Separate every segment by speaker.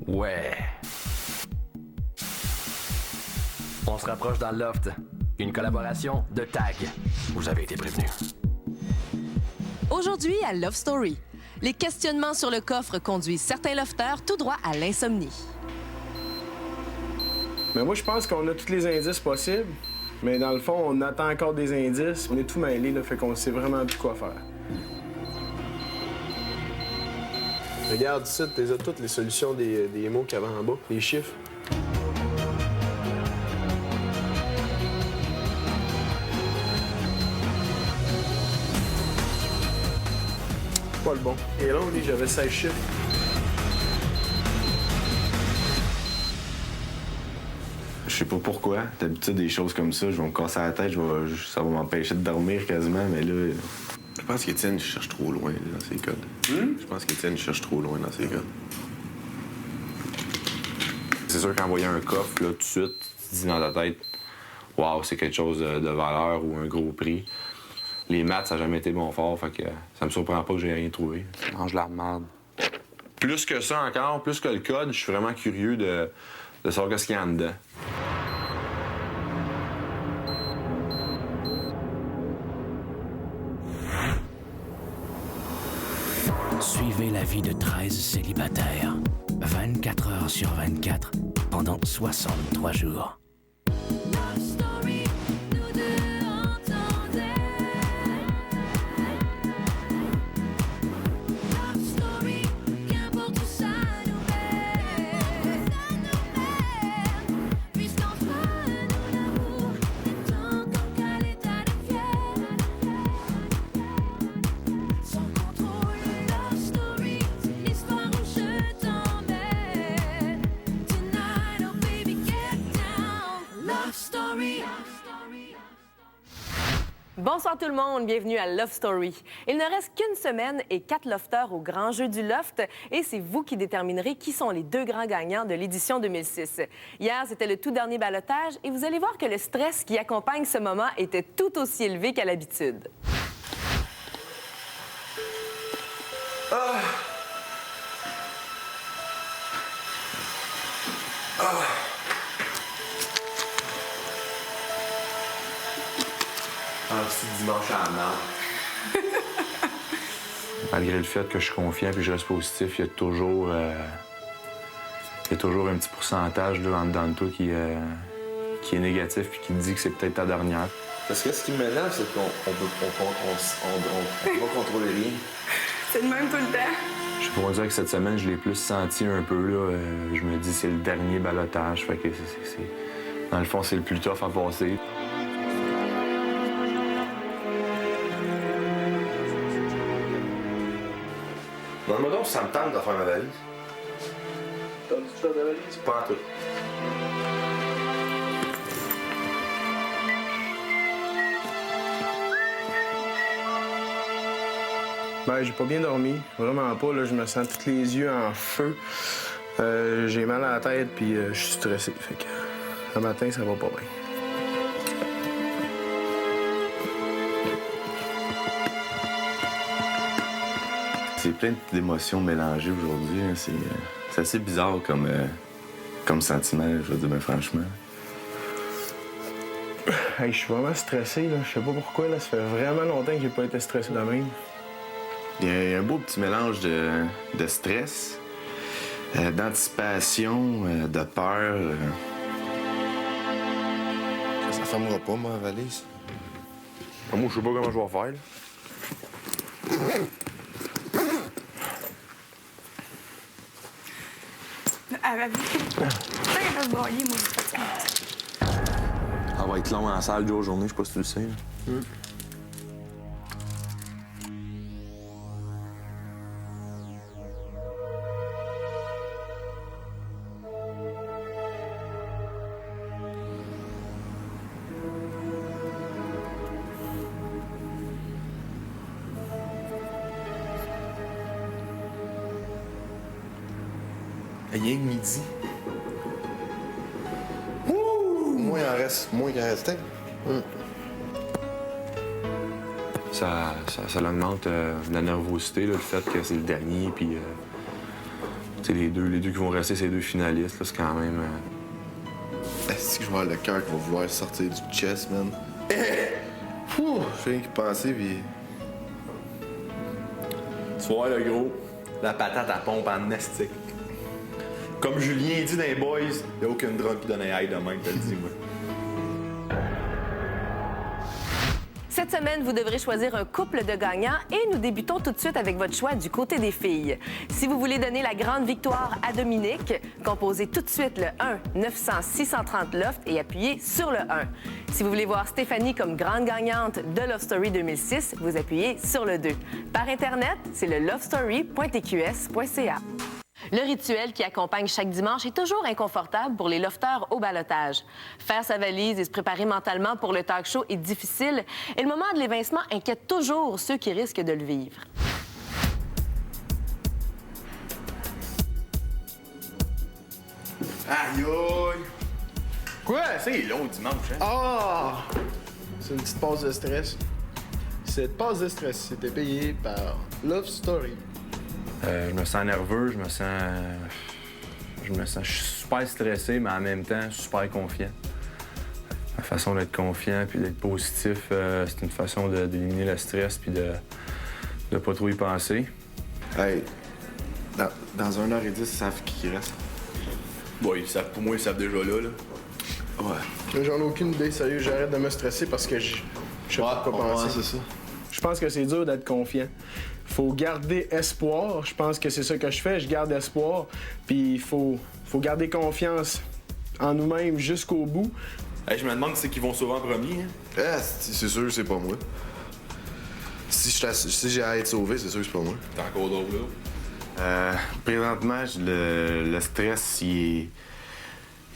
Speaker 1: Ouais. On se rapproche dans le loft. Une collaboration de TAG. Vous avez été prévenus.
Speaker 2: Aujourd'hui à Love Story, les questionnements sur le coffre conduisent certains lofters tout droit à l'insomnie.
Speaker 3: Mais moi, je pense qu'on a tous les indices possibles. Mais dans le fond, on attend encore des indices. On est tout mêlés, là, fait qu'on sait vraiment plus quoi faire.
Speaker 4: Regarde ici, tu as toutes les solutions des mots qu'il y avait en bas, les chiffres. Pas le bon. Et là, lui, j'avais 16 chiffres.
Speaker 5: Je sais pas pourquoi. D'habitude, des choses comme ça, je vais me casser la tête, ça va m'empêcher de dormir quasiment, mais là... Je pense qu'Étienne cherche trop loin là, dans ses codes. Je pense qu'Étienne cherche trop loin dans ses codes. C'est sûr qu'en voyant un coffre, là, tout de suite, tu te dis dans ta tête « Wow, c'est quelque chose de valeur ou un gros prix ». Les maths, ça n'a jamais été mon fort, fait que ça me surprend pas que j'ai rien trouvé. Je mange la merde. Plus que ça encore, plus que le code, je suis vraiment curieux de savoir ce qu'il y a en dedans.
Speaker 6: Suivez la vie de 13 célibataires, 24 heures sur 24, pendant 63 jours.
Speaker 2: Bonsoir tout le monde, bienvenue à Love Story. Il ne reste qu'une semaine et 4 lofters au grand jeu du loft et c'est vous qui déterminerez qui sont les 2 grands gagnants de l'édition 2006. Hier, c'était le tout dernier ballottage et vous allez voir que le stress qui accompagne ce moment était tout aussi élevé qu'à l'habitude.
Speaker 5: Ah, c'est dimanche à la merde. Malgré le fait que je suis confiant et que je reste positif, il y a toujours un petit pourcentage là, en dedans de toi qui est négatif et qui te dit que c'est peut-être ta dernière. Parce que ce qui m'énerve, c'est qu'on peut pas contrôler rien.
Speaker 7: C'est de même tout le temps.
Speaker 5: Je pourrais dire que cette semaine, je l'ai plus senti un peu. Là, je me dis c'est le dernier ballottage. Fait que dans le fond, c'est le plus tough à passer. Demande-moi donc si ça me tente de faire ma valise.
Speaker 3: T'as-tu fait ta valise?
Speaker 5: Pas en tout.
Speaker 3: Ben, j'ai pas bien dormi. Vraiment pas. Là, je me sens tous les yeux en feu. J'ai mal à la tête puis je suis stressé. Fait que le matin, ça va pas bien.
Speaker 5: C'est plein d'émotions mélangées aujourd'hui. Hein. C'est assez bizarre comme sentiment, je veux dire, ben, franchement.
Speaker 3: Hey, je suis vraiment stressé. Là. Je sais pas pourquoi. Là. Ça fait vraiment longtemps que j'ai pas été stressé de même.
Speaker 5: Il y a un beau petit mélange de stress, d'anticipation, de peur.
Speaker 8: Ça fermera pas, ma valise.
Speaker 5: Moi, je sais pas comment je vais faire. Là.
Speaker 7: Ah, bah, ça, il va se broyer, moi,
Speaker 5: Ça va être long en salle de journée, je sais pas si tu le sais.
Speaker 8: Rien que midi. Ouh! Moins qu'il en restait.
Speaker 5: Ça augmente la nervosité, là, le fait que c'est le dernier, puis T'sais, les deux qui vont rester, c'est les 2 finalistes, là, c'est quand même...
Speaker 8: Est-ce que je vais avoir le cœur qui va vouloir sortir du chest, man? Fou! Je fais rien qu'y penser, puis...
Speaker 9: Tu vois, le gros, la patate à pompe en nestique. Comme Julien dit dans les boys, y'a aucune drogue qui donne un high de même, t'as le dit, moi.
Speaker 2: Cette semaine, vous devrez choisir un couple de gagnants et nous débutons tout de suite avec votre choix du côté des filles. Si vous voulez donner la grande victoire à Dominique, composez tout de suite le 1-900-630 Loft et appuyez sur le 1. Si vous voulez voir Stéphanie comme grande gagnante de Love Story 2006, vous appuyez sur le 2. Par Internet, c'est le lovestory.tqs.ca. Le rituel qui accompagne chaque dimanche est toujours inconfortable pour les lofteurs au ballottage. Faire sa valise et se préparer mentalement pour le talk show est difficile et le moment de l'évincement inquiète toujours ceux qui risquent de le vivre.
Speaker 9: Aïe aïe! Quoi? C'est long dimanche, hein?
Speaker 4: Ah! C'est une petite pause de stress. Cette pause de stress, c'était payé par Love Story.
Speaker 5: Je me sens nerveux, je suis super stressé, mais en même temps, super confiant. La façon d'être confiant puis d'être positif, c'est une façon d'éliminer le stress puis de pas trop y penser.
Speaker 8: Hey, dans 1h10, ils savent qui reste.
Speaker 9: Bon, pour moi, ils savent déjà là.
Speaker 8: Ouais.
Speaker 4: J'en ai aucune idée, sérieux. J'arrête de me stresser parce que je sais pas quoi penser.
Speaker 8: Ouais, c'est ça.
Speaker 3: Je pense que c'est dur d'être confiant. Faut garder espoir. Je pense que c'est ça que je fais. Je garde espoir. Puis il faut garder confiance en nous-mêmes jusqu'au bout.
Speaker 9: Hey, je me demande c'est qu'ils vont sauver en premier. Hein?
Speaker 8: Ah, c'est sûr que c'est pas moi. Si j'ai à être sauvé, c'est sûr que c'est pas moi.
Speaker 9: T'es encore drôle, là.
Speaker 10: Présentement, le stress, il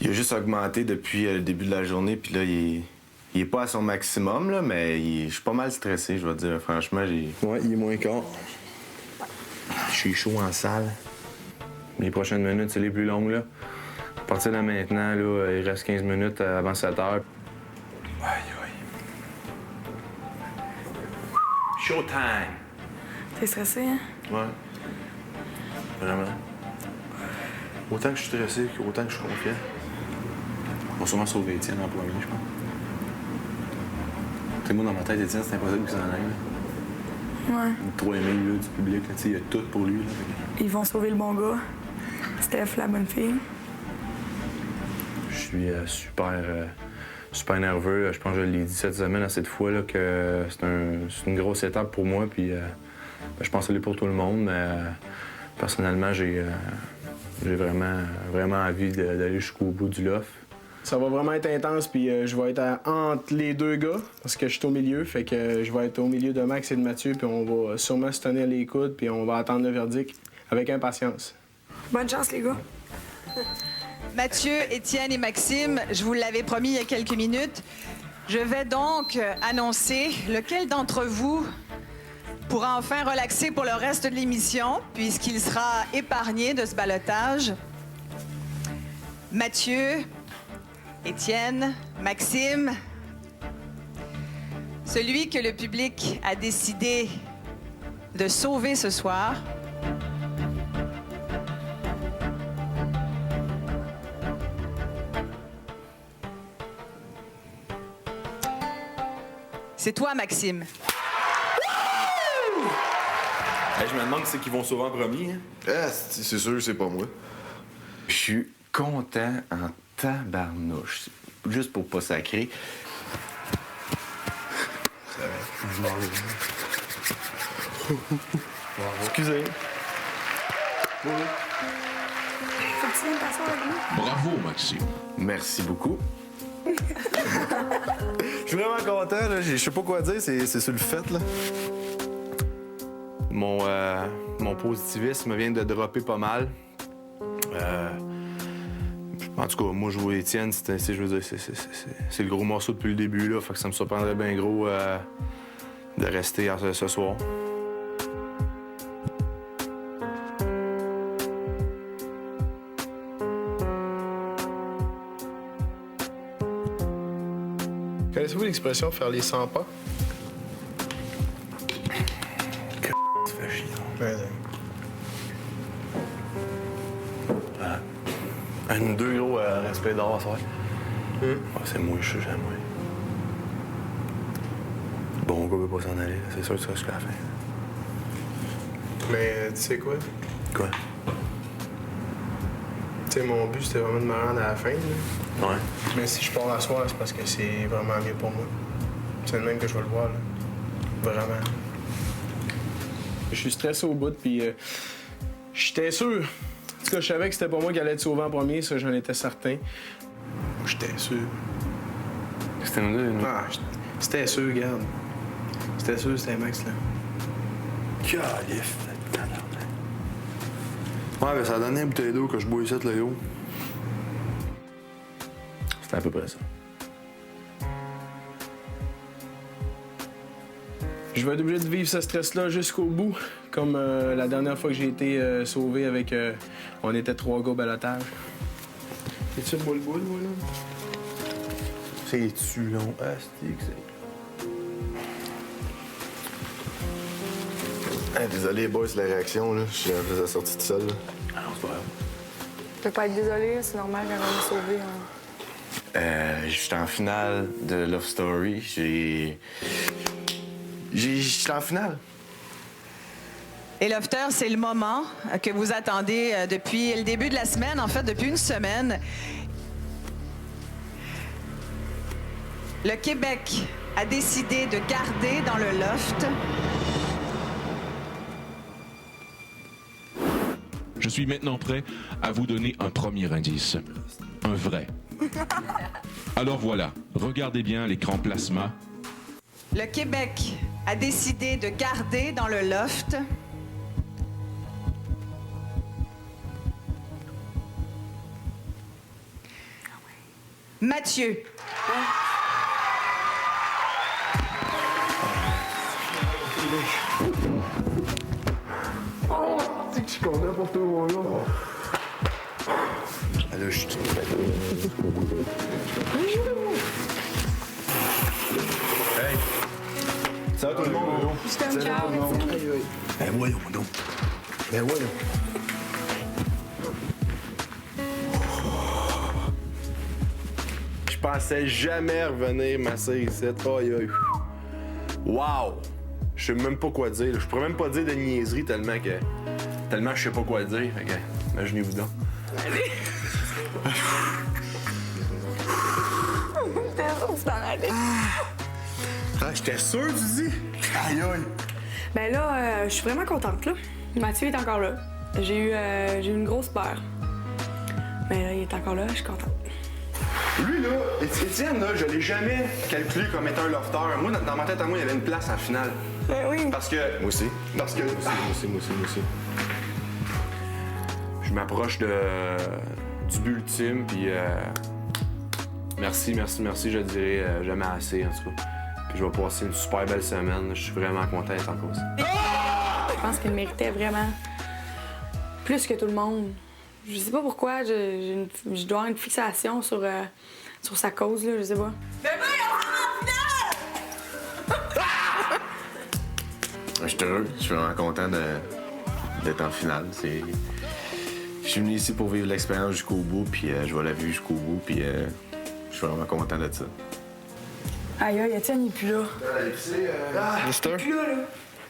Speaker 10: a juste augmenté depuis le début de la journée. Puis là, il est pas à son maximum, là, mais je suis pas mal stressé, je vais dire. Franchement,
Speaker 8: Ouais, il est moins quart.
Speaker 10: je suis chaud en salle.
Speaker 5: Les prochaines minutes, c'est les plus longues, là. À partir de maintenant, là, il reste 15 minutes avant 7 heures.
Speaker 9: Aïe aïe. Showtime!
Speaker 7: T'es stressé, hein?
Speaker 8: Ouais. Vraiment. Autant que je suis stressé, autant que je suis confiant.
Speaker 9: On va sûrement sauver Étienne en premier, je pense. Tu sais, moi, dans ma tête, Étienne, c'est impossible qu'il s'en aille.
Speaker 7: Ouais.
Speaker 9: Il est trop aimé, là, du public. Là, il y a tout pour lui. Là.
Speaker 7: Ils vont sauver le bon gars. Steph, la bonne fille.
Speaker 5: Je suis super nerveux. Je pense que je l'ai dit cette semaine à cette fois là, que c'est une grosse étape pour moi. Puis, je pense que c'est pour tout le monde, mais personnellement, j'ai vraiment envie d'aller jusqu'au bout du loft.
Speaker 3: Ça va vraiment être intense, puis je vais être entre les deux gars, parce que je suis au milieu, fait que je vais être au milieu de Max et de Mathieu, puis on va sûrement se tenir les coudes, puis on va attendre le verdict avec impatience.
Speaker 7: Bonne chance, les gars.
Speaker 11: Mathieu, Étienne et Maxime, je vous l'avais promis il y a quelques minutes. Je vais donc annoncer lequel d'entre vous pourra enfin relaxer pour le reste de l'émission, puisqu'il sera épargné de ce ballottage. Mathieu, Étienne, Maxime, celui que le public a décidé de sauver ce soir. C'est toi, Maxime.
Speaker 9: Hey, je me demande c'est qu'ils vont sauver en premier. Hein?
Speaker 8: Ah, c'est sûr que c'est pas moi.
Speaker 10: Je suis content en tabarnouche. Juste pour pas sacrer.
Speaker 3: Excusez.
Speaker 7: Faut que tu viennes t'asseoir avec nous.
Speaker 6: Bravo, Maxime.
Speaker 10: Merci beaucoup.
Speaker 8: Je suis vraiment content, là. Je sais pas quoi dire, c'est sur le fait, là.
Speaker 5: Mon positivisme vient de dropper pas mal. En tout cas, moi, jouer Étienne, c'est le gros morceau depuis le début, là. Fait que ça me surprendrait bien gros de rester ce soir.
Speaker 3: Connaissez-vous l'expression faire les 100 pas?
Speaker 8: Tu fais chier, non?
Speaker 3: Ouais.
Speaker 9: Un ou deux gros respect d'or à soir. Ouais, c'est moi, je suis jamais moi. Bon gars veut pas s'en aller, c'est sûr que ça jusqu'à la fin.
Speaker 3: Mais tu sais quoi?
Speaker 9: Quoi?
Speaker 3: Tu sais, mon but, c'était vraiment de me rendre à la fin. Là.
Speaker 9: Ouais.
Speaker 3: Mais si je pars la soirée, c'est parce que c'est vraiment mieux pour moi. C'est le même que je vais le voir, là. Vraiment. Je suis stressé au bout, puis j'étais sûr. En tout cas, je savais que c'était pas moi qui allait être sauvé en premier, ça, j'en étais certain. J'étais sûr.
Speaker 9: C'était nous deux, nous.
Speaker 3: Ah, c'était sûr, regarde. C'était sûr, c'était Max, là.
Speaker 9: Calif. Ouais, ben ça a donné une bouteille d'eau que je bois ici, là, haut. C'était à peu près ça.
Speaker 3: Je vais être obligé de vivre ce stress-là jusqu'au bout, comme la dernière fois que j'ai été sauvé avec... on était 3 gars au balotage. Es-tu le boule-boule, moi, là?
Speaker 9: C'est-tu long? Asti que c'est...
Speaker 8: Hey, désolé, les boys, la réaction, là. Je vous ai sorti tout seul, là.
Speaker 9: Ah non, c'est pas grave.
Speaker 7: Tu peux pas être désolé, c'est normal quand on est sauvé.
Speaker 10: J'étais en finale de Love Story. J'étais en finale.
Speaker 11: Et Lofter, c'est le moment que vous attendez depuis le début de la semaine, en fait, depuis une semaine. Le Québec a décidé de garder dans le loft
Speaker 12: Je suis maintenant prêt à vous donner un premier indice. Un vrai. Alors voilà, regardez bien l'écran plasma.
Speaker 11: Le Québec a décidé de garder dans le loft Mathieu.
Speaker 8: Oh, c'est que je suis content pour tout le monde, là.
Speaker 9: Ah, là, je suis... Hey! Ça va tout le monde, là?
Speaker 7: Je t'aime, ciao.
Speaker 9: Ben voyons donc.
Speaker 8: Ben voyons.
Speaker 9: Je pensais jamais revenir masser ici. Aïe, aïe. Wow! Je sais même pas quoi dire. Je pourrais même pas dire de niaiserie tellement que... Tellement je sais pas quoi dire. Fait que, imaginez-vous donc.
Speaker 7: Allez! J'étais sûre que tu t'en allais.
Speaker 9: Ah, j'étais sûr, tu dis? Aïe, aïe.
Speaker 7: Ben là, je suis vraiment contente, là. Mathieu est encore là. J'ai eu une grosse peur. Mais là, il est encore là, je suis contente.
Speaker 9: Lui, là, Étienne, là, je l'ai jamais calculé comme étant un lofter. Moi, dans ma tête à moi, il y avait une place en finale.
Speaker 7: Ben oui.
Speaker 9: Parce que...
Speaker 8: Moi aussi.
Speaker 9: Parce que...
Speaker 8: Moi aussi.
Speaker 9: Je m'approche du but ultime, puis merci, je le dirai jamais assez, en tout cas. Puis je vais passer une super belle semaine. Je suis vraiment content d'être en cause.
Speaker 7: Je pense qu'il méritait vraiment plus que tout le monde. Je sais pas pourquoi, je dois avoir une fixation sur sa cause, là, je sais pas.
Speaker 10: Je suis heureux. Je suis vraiment content d'être en finale. Je suis venu ici pour vivre l'expérience jusqu'au bout, puis je vais la vivre jusqu'au bout, puis je suis vraiment content de ça.
Speaker 7: Aïe, aïe, Étienne, il est plus là.
Speaker 9: Mister?
Speaker 7: Il est plus là, là.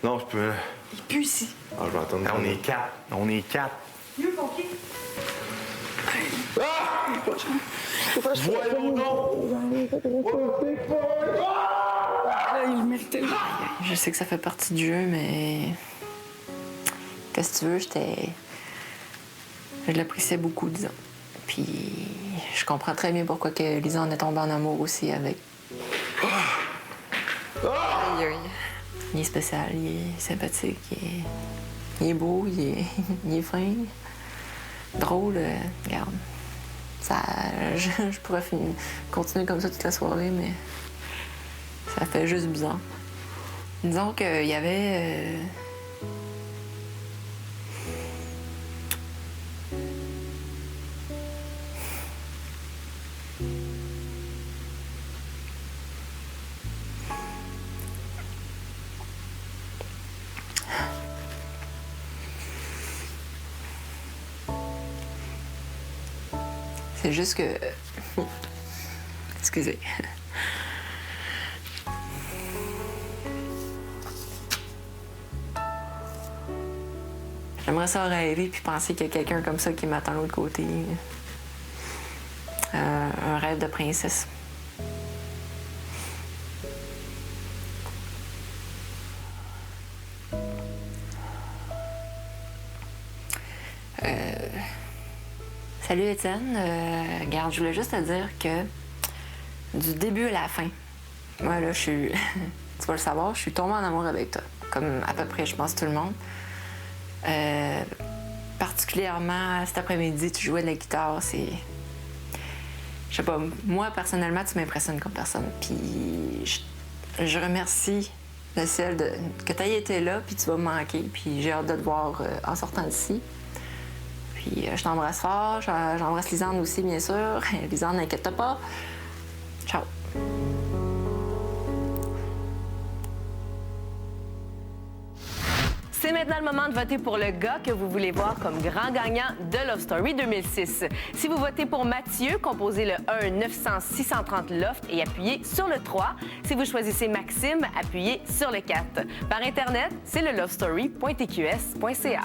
Speaker 9: Non, je peux...
Speaker 7: Il est plus ici.
Speaker 9: Ah, je vais attendre. On est 4. On est 4.
Speaker 7: Il est où, pompier?
Speaker 9: Voyons donc!
Speaker 7: Il le méritait.
Speaker 13: Je sais que ça fait partie du jeu, mais... Qu'est-ce que tu veux, je l'appréciais beaucoup, disons. Puis je comprends très bien pourquoi que Lisa en est tombée en amour aussi avec... Aïe, aïe. Il est spécial, il est sympathique, il est beau, il est fin, drôle, regarde. Je pourrais continuer comme ça toute la soirée, mais ça fait juste bizarre. Disons qu'il y avait... C'est juste que... Excusez. J'aimerais ça rêver puis penser qu'il y a quelqu'un comme ça qui m'attend de l'autre côté. Un rêve de princesse. Salut Étienne. Regarde, je voulais juste te dire que du début à la fin, moi là, je suis... tu vas le savoir, je suis tombée en amour avec toi. Comme à peu près, je pense, tout le monde. Particulièrement cet après-midi, tu jouais de la guitare, c'est... Je sais pas, moi, personnellement, tu m'impressionnes comme personne. Puis je remercie le ciel que tu aies été là, puis tu vas me manquer. Puis j'ai hâte de te voir en sortant d'ici. Puis je t'embrasse fort, j'embrasse Lisanne aussi, bien sûr. Lisanne, n'inquiète pas. Ciao.
Speaker 2: C'est maintenant le moment de voter pour le gars que vous voulez voir comme grand gagnant de Love Story 2006. Si vous votez pour Mathieu, composez le 1-900-630 Loft et appuyez sur le 3. Si vous choisissez Maxime, appuyez sur le 4. Par Internet, c'est le lovestory.tqs.ca.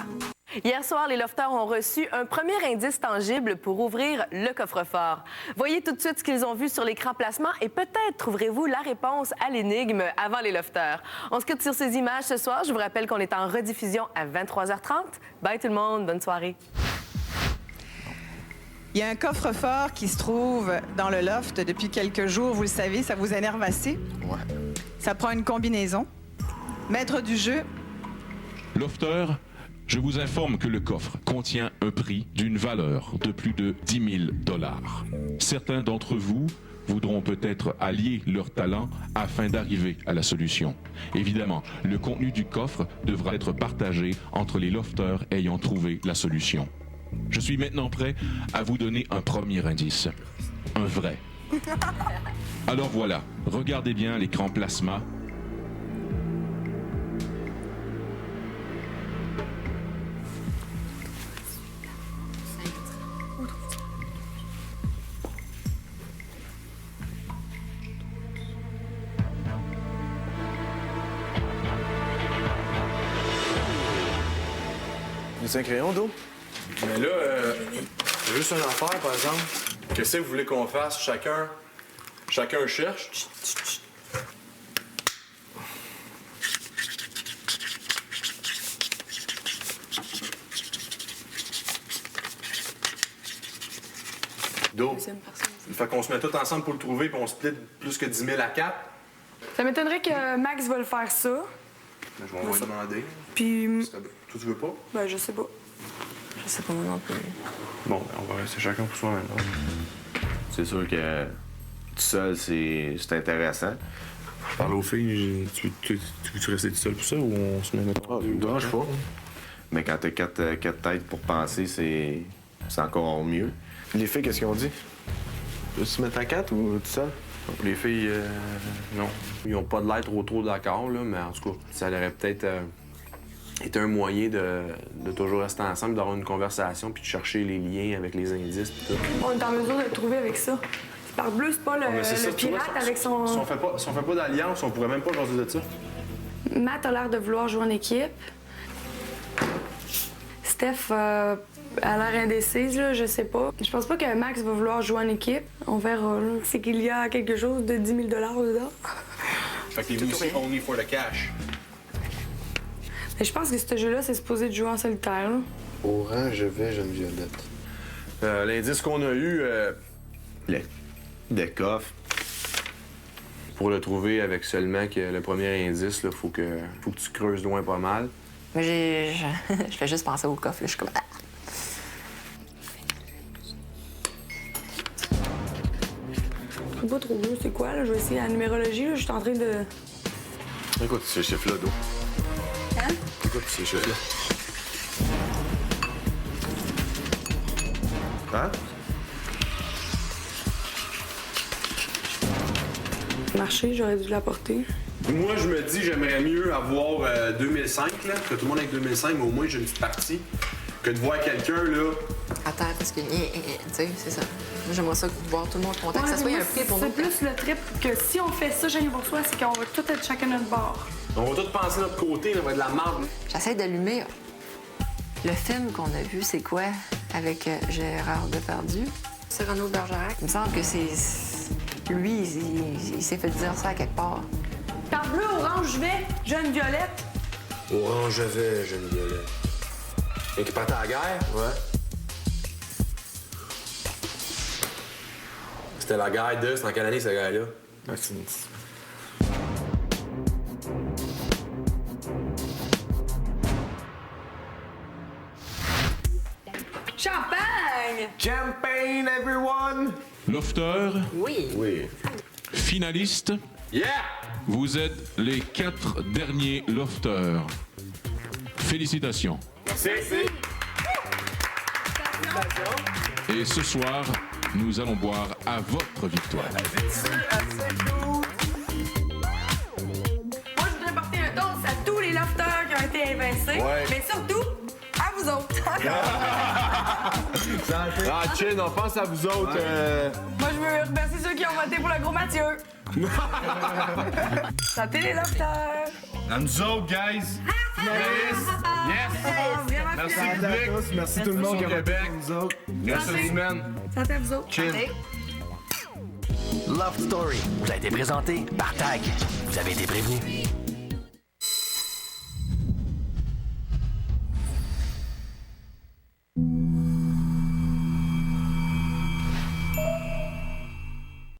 Speaker 2: Hier soir, les lofters ont reçu un premier indice tangible pour ouvrir le coffre-fort. Voyez tout de suite ce qu'ils ont vu sur l'écran placement et peut-être trouverez-vous la réponse à l'énigme avant les lofters. On se quitte sur ces images ce soir. Je vous rappelle qu'on est en rediffusion à 23h30. Bye tout le monde, bonne soirée.
Speaker 11: Il y a un coffre-fort qui se trouve dans le loft depuis quelques jours. Vous le savez, ça vous énerve assez?
Speaker 8: Ouais.
Speaker 11: Ça prend une combinaison. Maître du jeu.
Speaker 12: Lofter, je vous informe que le coffre contient un prix d'une valeur de plus de 10 000 $. Certains d'entre vous voudront peut-être allier leurs talents afin d'arriver à la solution. Évidemment, le contenu du coffre devra être partagé entre les lofters ayant trouvé la solution. Je suis maintenant prêt à vous donner un premier indice. Un vrai. Alors voilà, regardez bien l'écran plasma.
Speaker 9: C'est un crayon d'eau? Mais là, c'est juste une affaire, par exemple. Qu'est-ce que vous voulez qu'on fasse? Chacun cherche. D'eau. Fait qu'on se met tous ensemble pour le trouver, puis on split plus que 10 000 à 4.
Speaker 7: Ça m'étonnerait que Max va le faire ça.
Speaker 9: Ben, je vais lui demander.
Speaker 7: Puis...
Speaker 9: Toi, tu veux pas?
Speaker 7: Ben, je sais pas.
Speaker 13: Je sais pas moi non plus.
Speaker 9: Bon, ben, on va rester chacun pour soi maintenant.
Speaker 10: C'est sûr que tout seul, c'est intéressant.
Speaker 9: Parle aux filles, tu veux-tu rester tout seul pour ça ou on se met mettre? Ah, me dérange pas.
Speaker 10: Mais quand t'as quatre têtes pour penser, c'est encore mieux.
Speaker 4: Les filles, qu'est-ce qu'ils ont dit? Tu veux se mettre à 4 ou tout seul?
Speaker 9: Les filles, non. Ils ont pas de l'air trop d'accord, là, mais en tout cas, ça aurait peut-être été un moyen de toujours rester ensemble, d'avoir une conversation, puis de chercher les liens avec les indices, puis tout.
Speaker 7: On est en mesure de le trouver avec ça. C'est par bleu, c'est pas le pirate avec son...
Speaker 9: Si on fait pas d'alliance, on pourrait même pas jaser de ça.
Speaker 7: Matt a l'air de vouloir jouer en équipe. Steph a l'air indécise, là, je sais pas. Je pense pas que Max va vouloir jouer en équipe. On verra, là. C'est qu'il y a quelque chose de 10 000 $ dedans.
Speaker 9: Fait que les aussi only for the cash.
Speaker 7: Mais je pense que ce jeu-là, c'est supposé de jouer en solitaire, là.
Speaker 8: Orange, jeune violette.
Speaker 9: L'indice qu'on a eu...
Speaker 10: Le coffre.
Speaker 9: Pour le trouver avec seulement que le premier indice, il faut que tu creuses loin pas mal.
Speaker 13: Mais je fais juste penser au coffre, là. Je suis comme...
Speaker 7: C'est pas trop bleu, c'est quoi, là? Je vais essayer la numérologie, là. Je suis en train de...
Speaker 10: Écoute ces chiffres-là, d'eau.
Speaker 7: Hein?
Speaker 10: Écoute ces chiffres-là. Hein?
Speaker 7: Marché, j'aurais dû l'apporter.
Speaker 9: Moi, je me dis, j'aimerais mieux avoir 2005, là, que tout le monde avec 2005, mais au moins j'ai une petite partie, que de voir quelqu'un, là,
Speaker 13: commentaires parce que, tu sais, c'est ça. J'aimerais ça voir tout le monde content, que ça soit un prix pour nous.
Speaker 7: C'est plus le trip que si on fait ça, chacun pour soi, c'est qu'on va tout être chacun notre bord.
Speaker 9: On va tous penser de notre côté, on va être de la marde.
Speaker 13: J'essaie d'allumer. Le film qu'on a vu, c'est quoi? Avec Gérard Depardieu, Cyrano de Bergerac. Il me semble que c'est... Lui, il s'est fait dire ça à quelque part.
Speaker 7: Par bleu, orange, je vais, jeune violette.
Speaker 9: Orange, je vais, jeune violette. Et qui partait à la guerre? Ouais. C'était la guerre de... C'est en quelle année, cette guerre-là?
Speaker 10: Ah, c'est une...
Speaker 7: Champagne!
Speaker 9: Champagne, everyone!
Speaker 12: Lofter,
Speaker 13: Oui.
Speaker 9: Oui.
Speaker 12: finaliste,
Speaker 9: Yeah!
Speaker 12: vous êtes les 4 derniers lofters. Félicitations.
Speaker 9: Merci.
Speaker 12: Et ce soir, nous allons boire à votre victoire.
Speaker 7: Moi, je voudrais porter un toast à tous les lofters qui ont été évincés,
Speaker 9: Ouais.
Speaker 7: mais surtout à vous autres.
Speaker 9: Ah, chin, on pense à vous autres.
Speaker 7: Moi, je veux remercier ceux qui ont voté pour le gros Mathieu. Santé les lofters!
Speaker 9: À nous autres, guys! Yes! Merci, public!
Speaker 4: Merci tout le monde qui a voté
Speaker 9: Québec!
Speaker 4: pour nous autres.
Speaker 9: Reste une semaine!
Speaker 7: Santé à vous autres!
Speaker 9: Chin!
Speaker 1: Love Story vous a été présenté par TAG. Vous avez été prévenus.